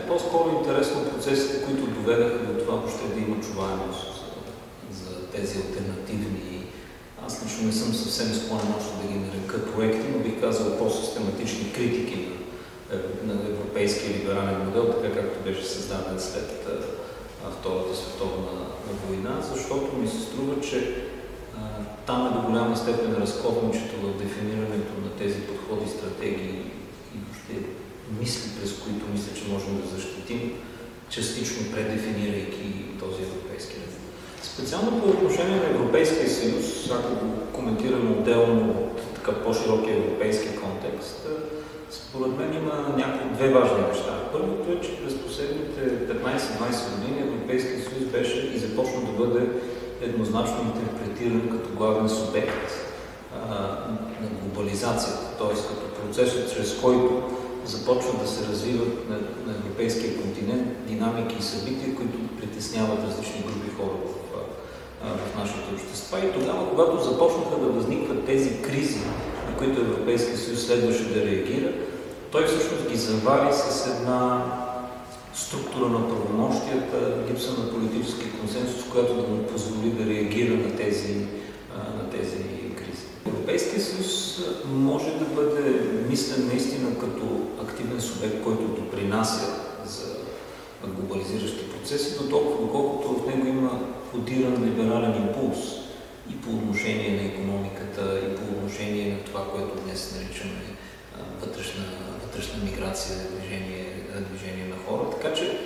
по-скоро интересно процесите, които доведаха до това въобще да има чуваемост за тези алтернативни. Аз лично не съм съвсем склонен още да ги нарека проекти, но бих казал по-систематични критики на европейския либерален модел, така както беше създаден след Втората световна война, защото ми се струва, че там е до голяма степен разковничето в дефинирането на тези подходи, стратегии и въобще мисли, през които мисля, че можем да защитим, частично предефинирайки този европейски ред. Специално по отношение на Европейския съюз, ако го коментираме отделно от така по-широкия европейски контекст, според мен има две важни неща. Първото е, че през последните 15-20 години Европейския съюз беше и започна да бъде еднозначно интерпретиран като главен субект на глобализацията, т.е. като процесът, чрез който започват да се развиват на европейския континент динамики и събития, които притесняват различни групи хора в нашите общества. И тогава, когато започнаха да възникват тези кризи, на които Европейския съюз следваше да реагира, той всъщност ги завари с една структура на правомощията, липса на политически консенсус, която да му позволи да реагира на тези кризи. Европейския съюз може да бъде мислен наистина като активен субект, който допринася за глобализиращи процеси, доколкото в него има кодиран либерален импулс и по отношение на икономиката, и по отношение на това, което днес наричаме вътрешна миграция, движение на хора. Така че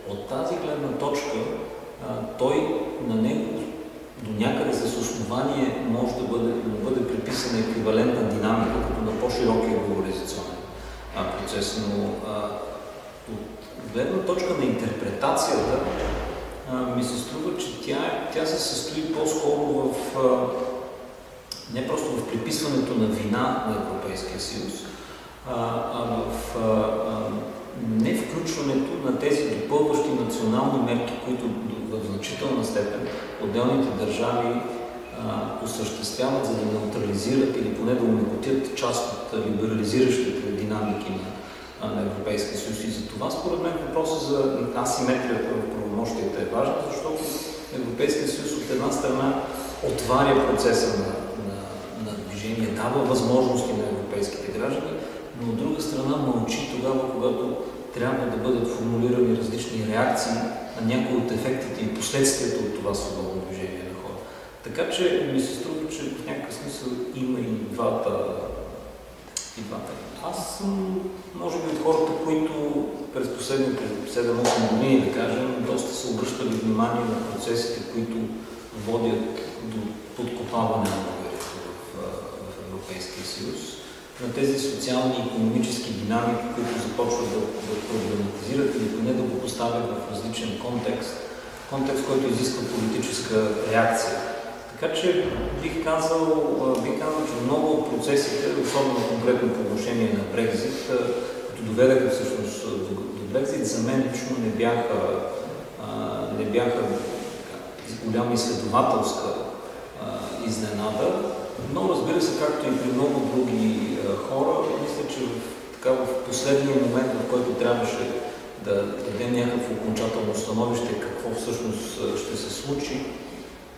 от тази гледна точка той на него до някъде с основание може да бъде приписана еквивалентна динамика, като на по-широкия глобализационен процес. Но от гледна точка на интерпретацията ми се струва, че тя се състои по-скоро не просто в приписването на вина на Европейския съюз, а в невключването на тези допълващи национални мерки, които в значителна степен отделните държави осъществяват, за да неутрализират или поне да умекотят част от либерализиращите динамики на Европейския съюз. И за това, според мен, въпросът за асиметрията в правомощията е важен, защото Европейския съюз от една страна отваря процеса на движение, дава възможности на европейските граждани, но от друга страна мълчи тогава, когато трябва да бъдат формулирани различни реакции на някои от ефектите и последствията от това свободно движение на хора. Така че ми се струва, че в някакъв смисъл има и двата. Аз съм, може би, от хората, които през последните 7-8 години, да кажем, доста са обръщали внимание на процесите, които водят до подкопаване на доверието в Европейския съюз, на тези социални и икономически динамики, които започват да проблематизират или поне да го поставят в различен контекст, който изисква политическа реакция. Така че бих казал, че много от процесите, особено конкретно по отношение на Брекзит, които доведаха всъщност до Брекзит, за мен лично не бяха голяма изследователска изненада, но разбира се, както и при много други хора, мисля, че в последния момент, в който трябваше да дадем някакво окончателно становище какво всъщност ще се случи,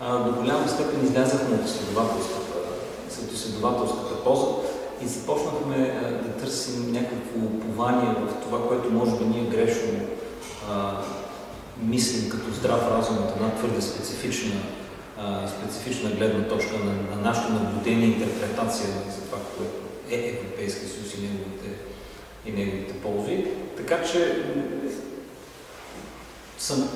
до голяма степен излязахме от изследователската поза и започнахме да търсим някакво упование в това, което може би ние грешно мислим като здрав разум от една твърде специфична гледна точка на нашето наблюдение и интерпретация за това, което е Европейския съюз и неговите ползи. Така че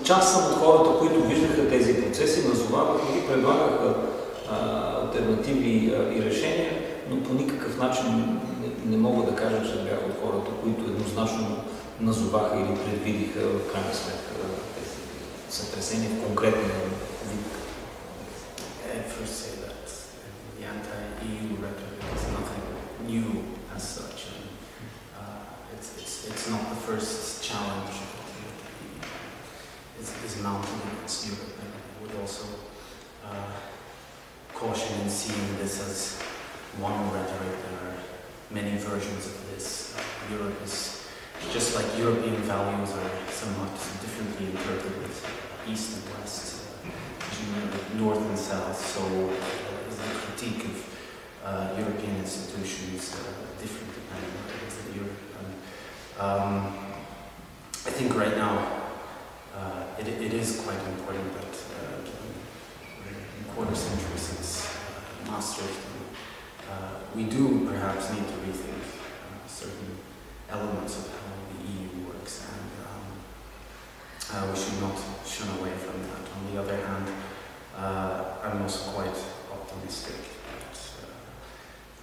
част съм от хората, които виждаха тези процеси, назоваваха ги, предлагаха алтернативи и решения, но по никакъв начин не мога да кажа, че бях от хората, които еднозначно назоваха или предвидиха в крайна сметка тези сътресения в конкретния вид. First say that the anti-EU rhetoric is nothing new as such. It's not the first challenge that is mounted against Europe. And I would also caution in seeing this as one rhetoric. There are many versions of this. Europe is just like European values are somewhat differently interpreted, East and West, North and South, so is the critique of European institutions different depending on Europe. I think right now it is quite important that in quarter century since Maastricht, we do perhaps need to rethink certain elements of how the EU works, and we should not shun away from that. On the other hand, I'm also quite optimistic that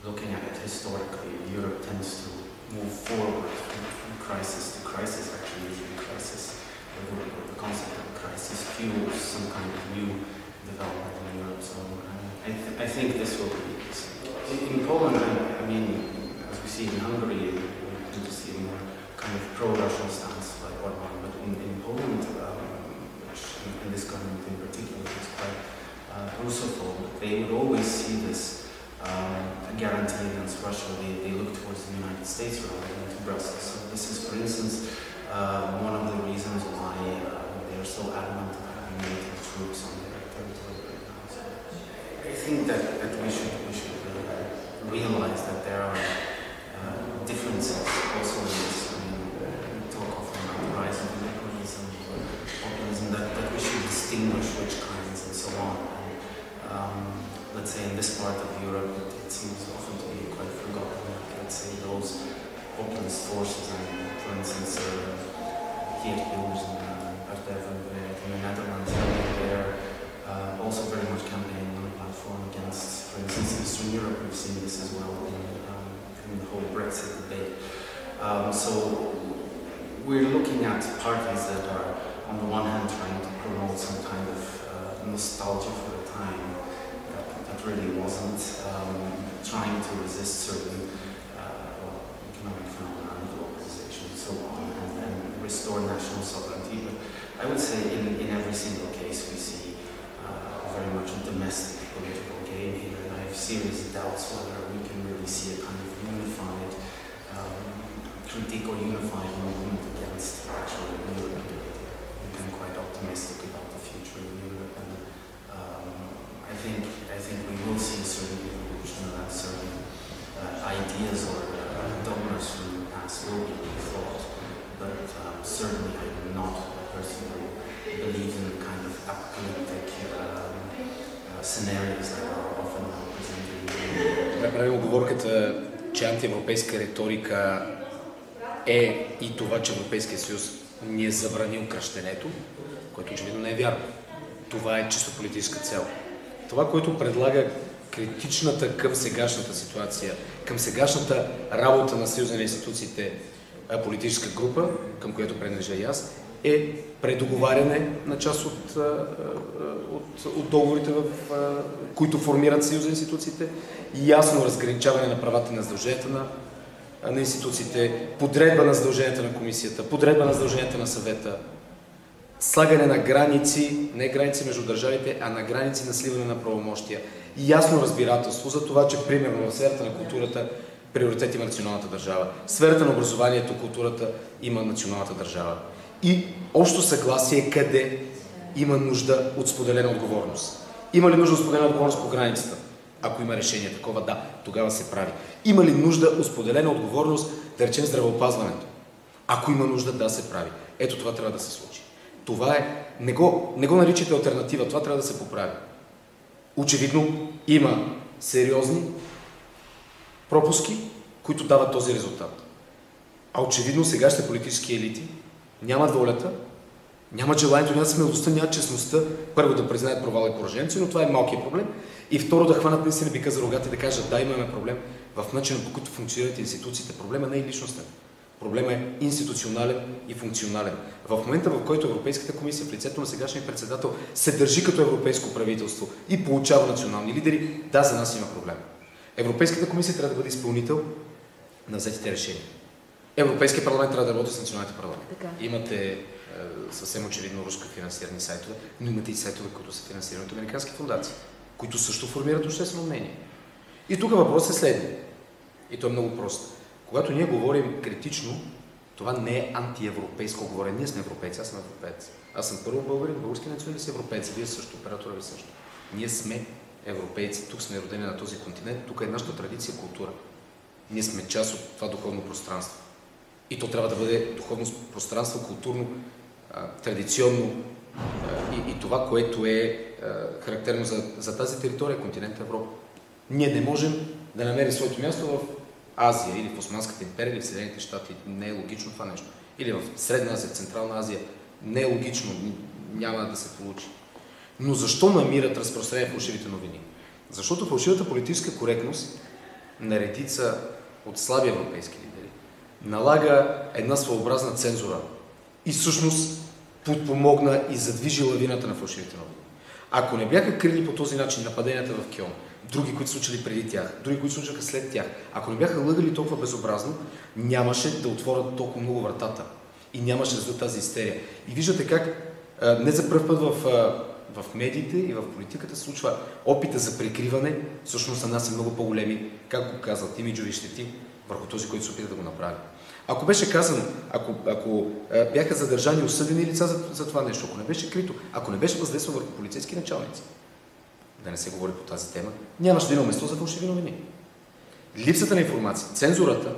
looking at it historically, Europe tends to move forward from crisis to crisis, actually usually crisis, or the concept of crisis fuels some kind of new development in Europe. So I think this will be in Poland. I mean, as we see in Hungary, we do see a more kind of pro-Russian stance like Orban, but in Poland, which in this government in particular is quite Russophobe, they would always see this guarantee against Russia. They look towards the United States rather than to Brussels. So this is, for instance, one of the reasons why they are so adamant about having NATO troops on their territory right now. So I think that we should realize that there are differences also in this. I mean, we talk often about the rise of liberalism or populism, that we should distinguish which kinds and so on. Let's say in this part of Europe, it seems often to be quite forgotten. Let's say those populist forces, and for instance, Geert Wilders and Partij van de Arbeid in the Netherlands, they're also very much campaigning on a platform against, for instance, Eastern Europe. We've seen this as well in the whole Brexit debate. So we're looking at parties that are, on the one hand, trying to promote some kind of nostalgia for the time that really wasn't, trying to resist certain economic phenomena and globalization and so on, and restore national sovereignty. But I would say in every single case we see very much a domestic political game here, and I have serious doubts whether we can really see a kind of unified critique or unified movement against actual Europe. I'm quite optimistic about the future of Europe, and I think we will see a certain evolution and certain ideas or dogmas from the past will be rethought. But certainly I do not personally believe in the kind of apocalyptic scenarios that are often presented. Направим оговорката, че антиевропейска риторика е и това, че Европейския съюз ни е забранил кръщенето, което очевидно не е вярно. Това е чисто политическа цел. Това, което предлага критичната към сегашната ситуация, към сегашната работа на Съюза на институциите политическа група, към която принадлежа и аз, е предоговаряне на част от договорите, които формират Съюза на институциите, ясно разграничаване на правата на задълженията на институциите, подредба на задълженията на комисията, подредба на задълженията на съвета, слагане на граници, не граници между държавите, а на граници на сливане на правомощия. И ясно разбирателство за това, че примерно в сферата на културата приоритет има националната държава, в сферата на образованието, културата има националната държава. И общо съгласие къде има нужда от споделена отговорност. Има ли нужда от споделена отговорност по границата? Ако има решение такова, да, тогава се прави. Има ли нужда от споделена отговорност, да речем здравеопазването? Ако има нужда, да, се прави. Ето това трябва да се случи. Това е, не го наричате алтернатива, това трябва да се поправи. Очевидно има сериозни пропуски, които дават този резултат. А очевидно сегашните политически елити нямат волята, нямат желанието, нямат смелостта, нямат честността, първо да признаят провал и поражението си, но това е малкият проблем, и второ да хванат наистина бика за рогата и да кажат, да, имаме проблем в начина, по който функционират институциите. Проблема не е личностен. Проблема е институционален и функционален. В момента, в който Европейската комисия в лицето на сегашния председател се държи като европейско правителство и получава национални лидери, да, за нас има проблем. Европейската комисия трябва да бъде изпълнител на взетите решения. Европейския парламент трябва да работи с националните парламенти. Имате съвсем очевидно руско финансирани сайтове, но имате и сайтове, които са финансирани от американски фондации, които също формират обществено мнение. И тук въпросът е следния. И то е много прост. Когато ние говорим критично Това не е антиевропейско говорене. Ние сме европейци, аз съм европеец. Аз съм първо българин, български националист, европейци. Вие също, оператора ви също. Ние сме европейци, тук сме родени на този континент, тук е нашата традиция и култура. Ние сме част от това духовно пространство. И то трябва да бъде духовно пространство, културно, традиционно и това, което е характерно за тази територия, континент Европа. Ние не можем да намерим своето място в Азия или в Османската империя или в Съединените щати. Не е логично това нещо. Или в Средна Азия, Централна Азия. Не е логично, няма да се получи. Но защо намират разпространение фалшивите новини? Защото фалшивата политическа коректност на редица от слаби европейски лидери налага една своеобразна цензура и всъщност подпомогна и задвижи лавината на фалшивите новини. Ако не бяха крили по този начин нападенията в Кьон, други, които случили преди тях, други, които случаха след тях, ако не бяха лъгали толкова безобразно, нямаше да отворят толкова много вратата и нямаше да за тази истерия. И виждате как не за пръв път в медиите и в политиката се случва опита за прикриване, всъщност за нас е много по-големи, как го казват, имиджови щети върху този, който се опита да го направи. Ако беше казано, ако бяха задържани осъдени лица за това нещо, ако не беше крито, ако не беше въздействано върху полицейски началници, да не се говори по тази тема, нямаше да има место за фалшиви новини. Липсата на информация, цензурата,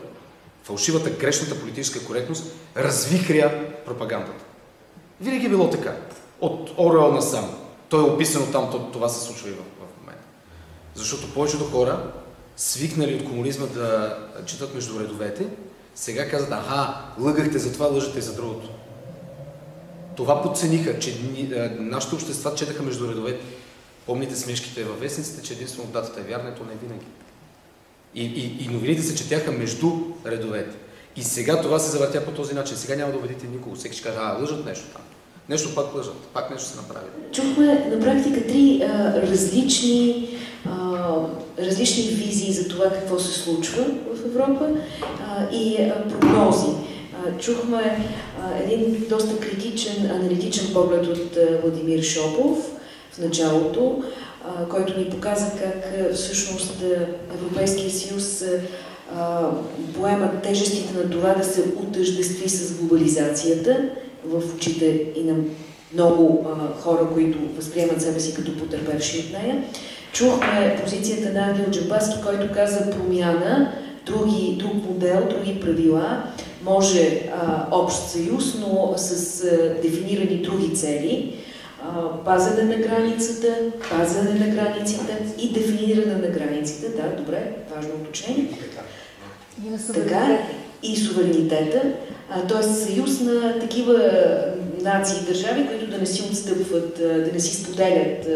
фалшивата, грешната политическа коректност развихря пропагандата. Винаги е било така. От Оруел насам. Той е описано там, това се случва и в момента. Защото повечето хора, свикнали от комунизма да четат между редовете, сега казват, лъгахте за това, лъжете и за другото. Това подцениха, че нашите общества четаха между редовете. Помните смешките във вестниците, че единствено датата е вярна, то не е винаги. И новините се четяха между редовете. И сега това се завъртя по този начин. Сега няма да убедите никого. Всеки ще каже, лъжат нещо там. Нещо пак лъжат, пак нещо се направи. Чухме на практика три различни визии за това какво се случва в Европа и прогнози. Чухме един доста критичен, аналитичен поглед от Владимир Шопов в началото, който ни показа как всъщност Европейския съюз поема тежестите на това да се отъждестви с глобализацията в очите и на много хора, които възприемат себе си като потърпевши от нея. Чухме позицията на Ангел Джамбазки, който каза промяна, друг модел, други правила, може общ съюз, но с дефинирани други цели. Пазене на границата, пазене на границите и дефиниране на границите. Да, добре, важно уточнение. Така, и суверенитета, т.е. съюз на такива нации и държави, които да не си отстъпват, да не си споделят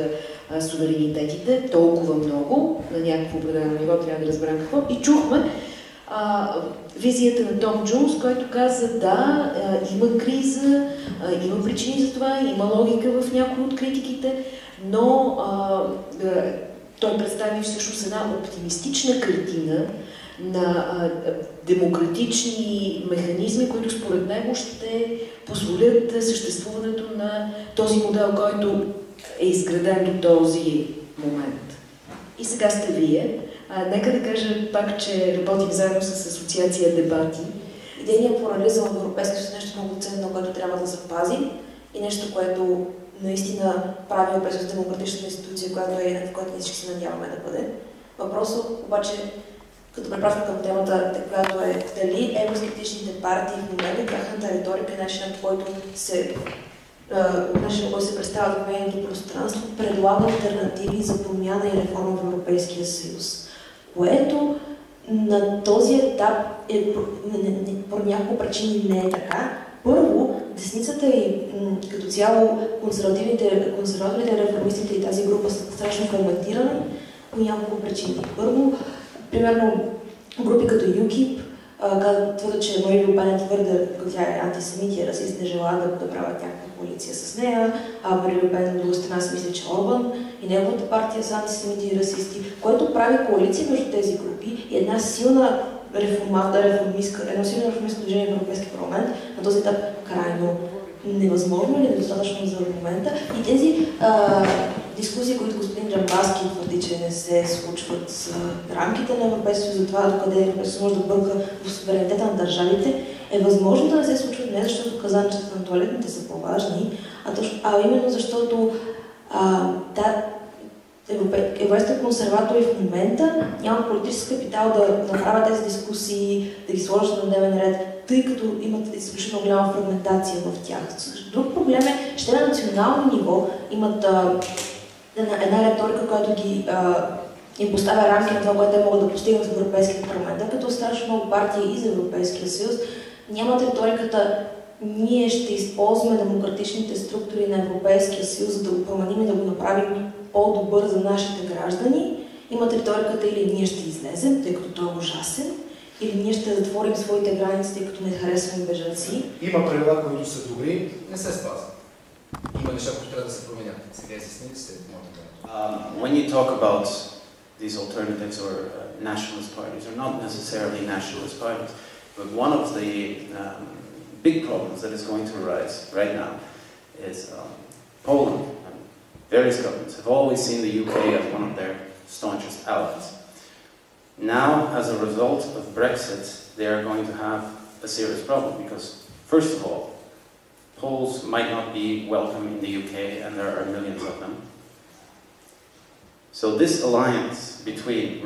суверенитетите толкова много, на някакво определено ниво, трябва да разберем какво. И чухме визията на Том Джунс, който каза, има криза, има причини за това, има логика в някои от критиките, но той представи всъщност една оптимистична картина на демократични механизми, които според него ще позволят съществуването на този модел, който е изграден до този момент. И сега сте вие. Нека да кажа пак, че работим заедно с Асоциация Дебати. Идейният плурализъм в Европейския съюз е нещо много ценно, което трябва да запази и нещо, което наистина прави Европейската демократична институция, в която ние всички се надяваме да бъде. Въпросът обаче, като препратка към темата, която е дали евроскептичните партии в момента, тяхната риторика и начинът, по който се представят в медийното пространство, предлага алтернативи за промяна и реформа в Европейския съюз. Което на този етап по няколко причини не е така. Първо, десницата и като цяло консервативните реформистите и тази група са страшно фрагментирани по няколко причини. Първо, примерно групи като ЮКИП твърдят, че Мари Ле Пен е твърде, тя е антисемит и расист, не желая да правят някаква коалиция с нея, Мари Ле Пен от друга страна си мисля, че Орбан и неговата партия са антисемити и расисти, което прави коалиция между тези групи и една силна реформистка движение в Европейския парламент на този етап крайно невъзможно или недостатъчно за момента. И тези дискусии, които господин Джамбазки твърди, че не се случват с рамките на Европейския съюз, за това докъде Европейския съюз може да бърка в суверенитета на държавите, е възможно да не се случват не защото казанчета на туалетните са по-важни, а именно защото европейските консерватори в момента нямат политически капитал да направят тези дискусии, да ги сложат на дневен ред, тъй като имат изключително голяма фрагментация в тях. Друг проблем е, че те на национално ниво имат една риторика, която им поставя рамки на това, което те могат да постигнат в Европейския парламент. Тъй като страшно много партии из Европейския съюз нямат риториката ние ще използваме демократичните структури на Европейския съюз, за да го променим и да го направим по-добър за нашите граждани. Имат риториката или ние ще излезем, тъй като той е ужасен, или ние ще затворим своите граници, тъй като не харесваме бежанци. Има правила, които са добри, не се спазват. Има неща, които трябва да се променят. Сега изясните се. When you talk about these alternatives or nationalist parties, or not necessarily nationalist parties, but one of the big problems that is going to arise right now is Poland. Various governments have always seen the UK as one of their staunchest allies. Now, as a result of Brexit, they are going to have a serious problem because, first of all, Poles might not be welcome in the UK, and there are millions of them. So this alliance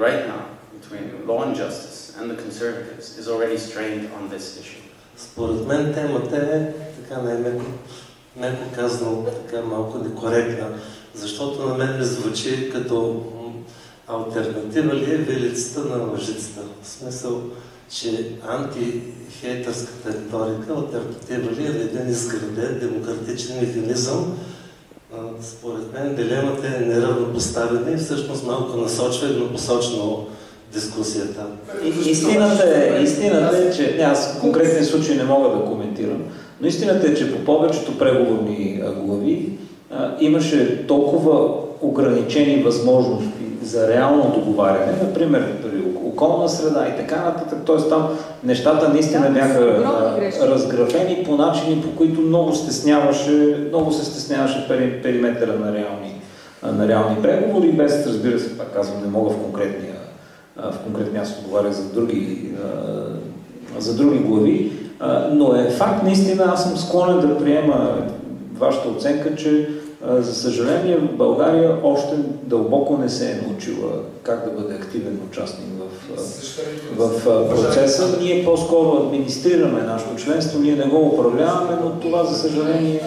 right now, between Law and Justice and the Conservatives is already strained on this issue. Според мен темата е, така меко казано, така малко некоректна, защото на мен ми звучи като алтернатива ли е велицата на лъжицата. В смисъл, че антихейтърската риторика алтернатива ли е един изграден демократичен механизъм. Според мен дилемата е неравнопоставена и всъщност малко насочва еднопосочно дискусията. Истината е, че аз конкретен случай не мога да коментирам, но истината е, че по повечето преговорни глави имаше толкова ограничени възможности за реално договаряне, например при околна среда и така нататък, т.е. там нещата наистина бяха разграфени по начини, по които много се стесняваше периметъра на реални преговори, без, разбира се, пак казвам, не мога в конкретния аз отговаря за други глави, но е факт, наистина аз съм склонен да приема вашата оценка, че за съжаление България още дълбоко не се е научила как да бъде активен участник в процеса. Ние по-скоро администрираме нашето членство, ние не го управляваме, но това за съжаление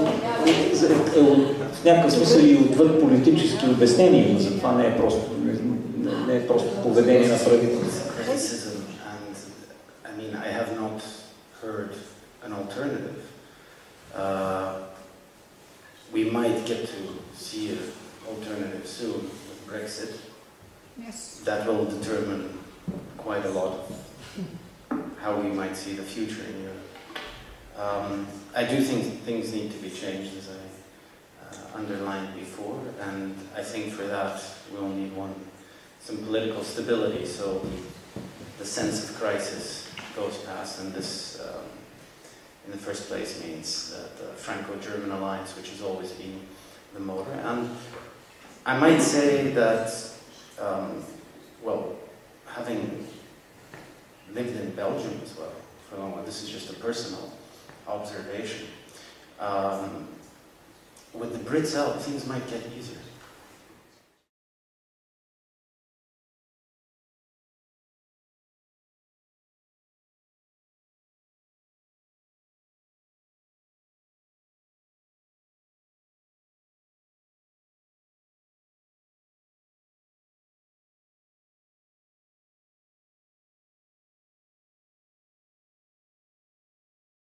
в някакъв смисъл и отвъд политически обяснения, но затова не е просто поведение на правителството. I have not heard an alternative. We might get to see an alternative soon with Brexit. Yes. That will determine quite a lot how we might see the future in Europe. I do think things need to be changed, as I underlined before, and I think for that we'll need some political stability, so the sense of crisis goes past, and this in the first place means the Franco-German alliance, which has always been the motor. And I might say that, having lived in Belgium as well for a long while, this is just a personal observation, with the Brits out, things might get easier.